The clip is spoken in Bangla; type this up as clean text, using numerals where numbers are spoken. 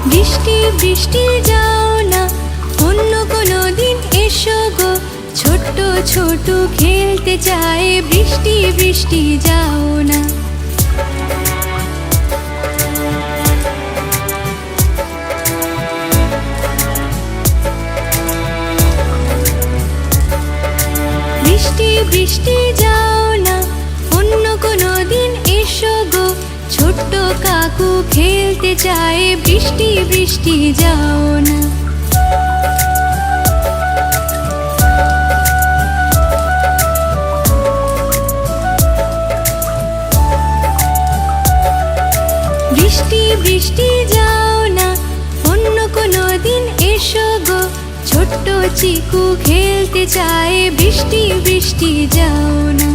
বৃষ্টি বৃষ্টি যাও না, অন্য কোনো দিন এসো গো। ছোট্ট ছোট খেলতে চায়, বৃষ্টি বৃষ্টি যাও না। বৃষ্টি বৃষ্টি যাও না, অন্য কোনো দিন এসো গো। ছোট্ট কাকু খেলতে চায়, বৃষ্টি বৃষ্টি যাও না। বৃষ্টি বৃষ্টি যাও না, অন্য কোনো দিন এসো গো। ছোট্ট চিকু খেলতে চায়, বৃষ্টি বৃষ্টি যাও না।